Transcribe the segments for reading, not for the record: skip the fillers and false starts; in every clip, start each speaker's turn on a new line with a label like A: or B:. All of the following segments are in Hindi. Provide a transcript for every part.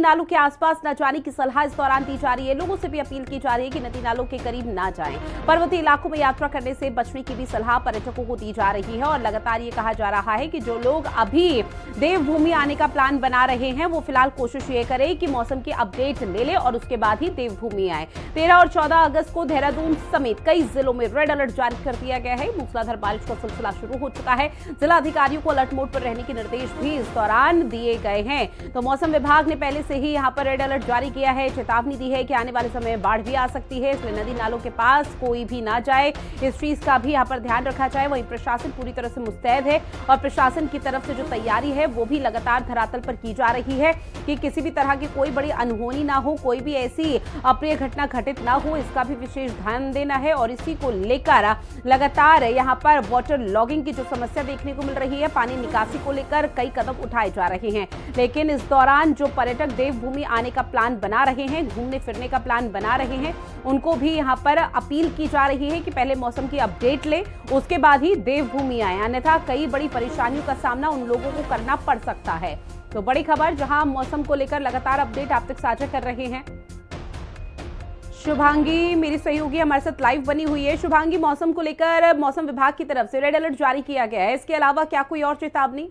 A: नालों के आसपास न जाने की सलाह इस दौरान दी जा रही है। लोगों से भी अपील की जा रही है कि नदी नालों के करीब ना जाएं। पर्वतीय इलाकों में यात्रा करने से बचने की भी सलाह पर्यटकों को दी जा रही है और लगातार ये कहा जा रहा है कि जो लोग अभी देवभूमि आने का प्लान बना रहे हैं वो फिलहाल कोशिश ये करें कि मौसम की अपडेट ले ले और उसके बाद ही देवभूमि आए। 13 और 14 अगस्त को देहरादून समेत कई जिलों में रेड अलर्ट जारी कर दिया गया है। मूसलाधार बारिश का सिलसिला शुरू हो चुका है। जिला अधिकारियों को अलर्ट मोड पर रहने के निर्देश भी इस दौरान दिए गए हैं। तो मौसम विभाग ने पहले से ही यहां पर रेड अलर्ट जारी किया है, चेतावनी दी है कि आने वाले समय में बाढ़ भी आ सकती है, इसलिए नदी नालों के पास कोई भी ना जाए। इस चीज का भी यहां पर ध्यान रखा जाए। वहीं प्रशासन पूरी तरह से मुस्तैद है और प्रशासन की तरफ से जो तैयारी है वो भी लगातार धरातल पर की जा रही है कि किसी भी तरह की कोई बड़ी अनहोनी ना हो, कोई भी ऐसी अप्रिय घटना घटित ना हो, इसका भी विशेष ध्यान देना है। और इसी को लेकर लगातार यहां पर वाटर लॉगिंग की जो समस्या देखने को मिल रही है, पानी निकासी को लेकर कई कदम उठाए जा रहे हैं। लेकिन इस दौरान जो पर्यटक देवभूमि आने का प्लान बना रहे हैं, घूमने फिरने का प्लान बना रहे हैं, उनको भी यहां पर अपील की जा रही है कि पहले मौसम की अपडेट ले, उसके बाद ही देवभूमि आए, अन्यथा कई बड़ी परेशानियों का सामना उन लोगों को करना पड़ सकता है। तो बड़ी खबर जहां मौसम को लेकर लगातार अपडेट आप तक साझा कर रहे हैं। शुभांगी मेरी सहयोगी हमारे साथ लाइव बनी हुई है। शुभांगी, मौसम को लेकर मौसम विभाग की तरफ से रेड अलर्ट जारी किया गया है, इसके अलावा क्या कोई और चेतावनी?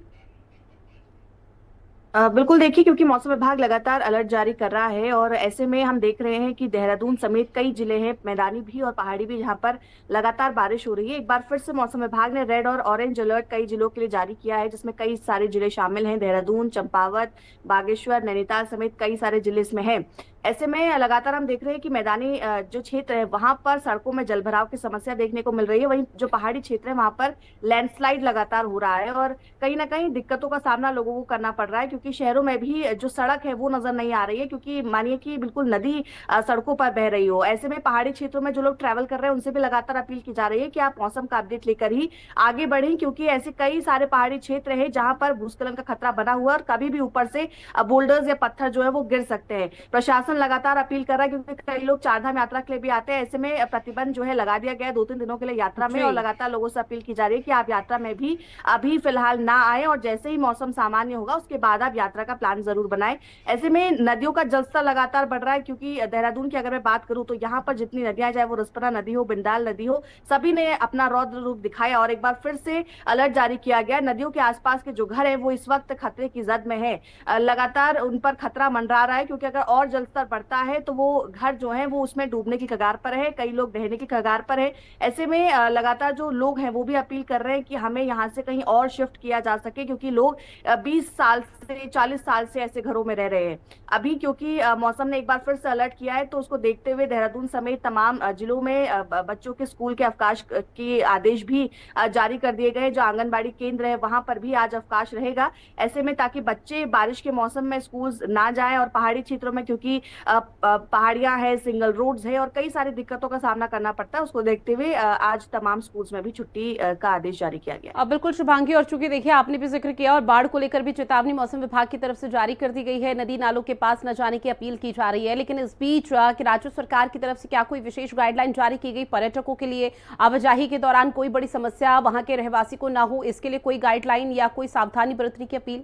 B: बिल्कुल देखिए, क्योंकि मौसम विभाग लगातार अलर्ट जारी कर रहा है और ऐसे में हम देख रहे हैं कि देहरादून समेत कई जिले हैं, मैदानी भी और पहाड़ी भी, जहां पर लगातार बारिश हो रही है। एक बार फिर से मौसम विभाग ने रेड और ऑरेंज अलर्ट कई जिलों के लिए जारी किया है, जिसमें कई सारे जिले शामिल हैं। देहरादून, चंपावत, बागेश्वर, नैनीताल समेत कई सारे जिले इसमें हैं। ऐसे में लगातार हम देख रहे हैं कि मैदानी जो क्षेत्र है वहां पर सड़कों में जलभराव की समस्या देखने को मिल रही है। वहीं जो पहाड़ी क्षेत्र है वहां पर लैंडस्लाइड लगातार हो रहा है और कहीं ना कहीं दिक्कतों का सामना लोगों को करना पड़ रहा है, क्योंकि शहरों में भी जो सड़क है वो नजर नहीं आ रही है, क्योंकि मानिए कि बिल्कुल नदी सड़कों पर बह रही हो। ऐसे में पहाड़ी क्षेत्रों में जो लोग ट्रैवल कर रहे हैं उनसे भी लगातार अपील की जा रही है कि आप मौसम का अपडेट लेकर ही आगे बढ़ें, क्योंकि ऐसे कई सारे पहाड़ी क्षेत्र है जहां पर भूस्खलन का खतरा बना हुआ है और कभी भी ऊपर से बोल्डर्स या पत्थर जो है वो गिर सकते हैं। प्रशासन लगातार अपील कर रहा है, क्योंकि कई लोग चारधाम यात्रा के लिए भी आते हैं। ऐसे में प्रतिबंध जो है लगा दिया गया है 2-3 दिनों के लिए यात्रा में, और लगातार लोगों से अपील की जा रही है कि आप यात्रा में भी अभी फिलहाल ना आए और जैसे ही मौसम सामान्य होगा उसके बाद आप यात्रा का प्लान जरूर बनाएं। ऐसे में नदियों का जलस्तर लगातार बढ़ रहा है, क्योंकि देहरादून की अगर मैं बात करूं तो यहाँ पर जितनी नदियां, चाहे वो रिस्पना नदी हो, बिंदाल नदी हो, सभी ने अपना रौद्र रूप दिखाया और एक बार फिर से अलर्ट जारी किया गया। नदियों के आसपास के जो घर है वो इस वक्त खतरे की जद में है, लगातार उन पर खतरा मंडरा रहा है, क्योंकि अगर और जलस्तर बढ़ता है तो वो घर जो है वो उसमें डूबने की कगार पर है, कई लोग बहने की कगार पर है। ऐसे में लगातार जो लोग हैं वो भी अपील कर रहे हैं कि हमें यहाँ से कहीं और शिफ्ट किया जा सके, क्योंकि लोग 20 साल से 40 साल से ऐसे घरों में रह रहे हैं। अभी क्योंकि मौसम ने एक बार फिर से अलर्ट किया है, तो उसको देखते हुए देहरादून समेत तमाम जिलों में बच्चों के स्कूल के अवकाश के आदेश भी जारी कर दिए गए। जो आंगनबाड़ी केंद्र है वहां पर भी आज अवकाश रहेगा, ऐसे में ताकि बच्चे बारिश के मौसम में स्कूल ना जाएं। और पहाड़ी क्षेत्रों में क्योंकि पहाड़ियां है, सिंगल रोड्स है और कई सारी दिक्कतों का सामना करना पड़ता है, उसको देखते हुए आज तमाम स्कूल्स में भी छुट्टी का आदेश जारी किया गया।
A: बिल्कुल शुभांगी, और चूंकि देखिए आपने भी जिक्र किया और बाढ़ को लेकर भी चेतावनी मौसम विभाग की तरफ से जारी कर दी गई है, नदी नालों के पास न जाने की अपील की जा रही है। लेकिन इस बीच कि राज्य सरकार की तरफ से क्या कोई विशेष गाइडलाइन जारी की गई पर्यटकों के लिए, आवाजाही के दौरान कोई बड़ी समस्या वहां के रहवासी को ना हो, इसके लिए कोई गाइडलाइन या कोई सावधानी बरतने की अपील?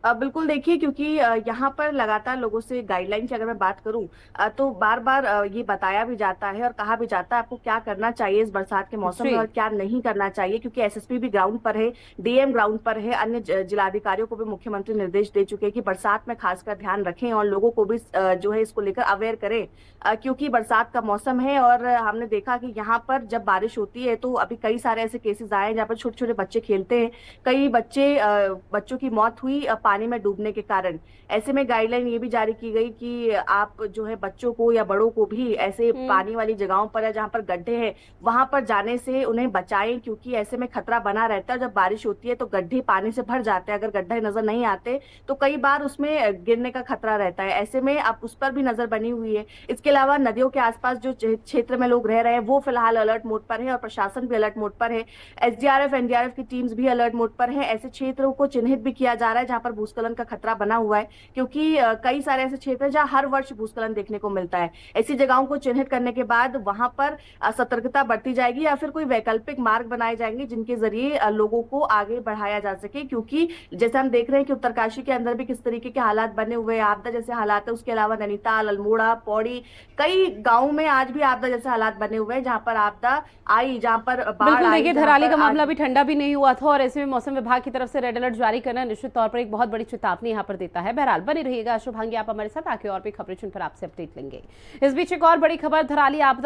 B: बिल्कुल देखिए, क्योंकि यहाँ पर लगातार लोगों से गाइडलाइन की अगर मैं बात करूं तो बार बार ये बताया भी जाता है और कहा भी जाता है आपको क्या करना चाहिए इस बरसात के मौसम में और क्या नहीं करना चाहिए, क्योंकि एसएसपी भी ग्राउंड पर है, डीएम ग्राउंड पर है, अन्य जिलाधिकारियों को भी मुख्यमंत्री निर्देश दे चुके हैं कि बरसात में खासकर ध्यान रखें और लोगों को भी जो है इसको लेकर अवेयर करें, क्योंकि बरसात का मौसम है। और हमने देखा कि यहाँ पर जब बारिश होती है तो अभी कई सारे ऐसे केसेस आए हैं जहाँ पर छोटे छोटे बच्चे खेलते हैं, कई बच्चों की मौत हुई पानी में डूबने के कारण। ऐसे में गाइडलाइन ये भी जारी की गई कि आप जो है बच्चों को या बड़ों को भी ऐसे पानी वाली जगहों पर या जहां पर गड्ढे हैं वहां पर जाने से उन्हें बचाएं, क्योंकि ऐसे में खतरा बना रहता है। जब बारिश होती है तो गड्ढे पानी से भर जाते हैं, अगर गड्ढे नजर नहीं आते तो कई बार उसमें गिरने का खतरा रहता है। ऐसे में आप उस पर भी नजर बनी हुई है। इसके अलावा नदियों के आसपास जो क्षेत्र में लोग रह रहे हैं वो फिलहाल अलर्ट मोड पर है और प्रशासन भी अलर्ट मोड पर है। एसडीआरएफ एनडीआरएफ की टीम्स भी अलर्ट मोड पर है। ऐसे क्षेत्रों को चिन्हित भी किया जा रहा है जहां पर भूस्खलन का खतरा बना हुआ है, क्योंकि कई सारे ऐसे क्षेत्र हैं जहां हर वर्ष भूस्खलन देखने को मिलता है। ऐसी जगहों को चिन्हित करने के बाद वहां पर सतर्कता बरती जाएगी या फिर कोई वैकल्पिक मार्ग बनाए जाएंगे जिनके जरिए लोगों को आगे बढ़ाया जा सके। क्योंकि जैसे हम देख रहे हैं कि उत्तरकाशी के अंदर भी किस तरीके के हालात बने हुए हैं, आपदा जैसे हालात है। उसके अलावा नैनीताल, अल्मोड़ा, पौड़ी, कई गांवों में आज भी आपदा जैसे हालात बने हुए हैं जहां पर आपदा आई, जहां पर बाढ़
A: बिल्कुल,
B: आई।
A: देखिए धराली का मामला भी ठंडा भी नहीं हुआ था और ऐसे में मौसम विभाग की तरफ से रेड अलर्ट जारी करना निश्चित तौर पर एक बहुत बड़ी चेतावनी यहाँ पर देता है। बहरहाल बने रहिएगा शुभांगी, आप हमारे साथ आके और भी खबरें चुनकर आपसे अपडेट लेंगे। इस बीच एक और बड़ी खबर, धराली आपदा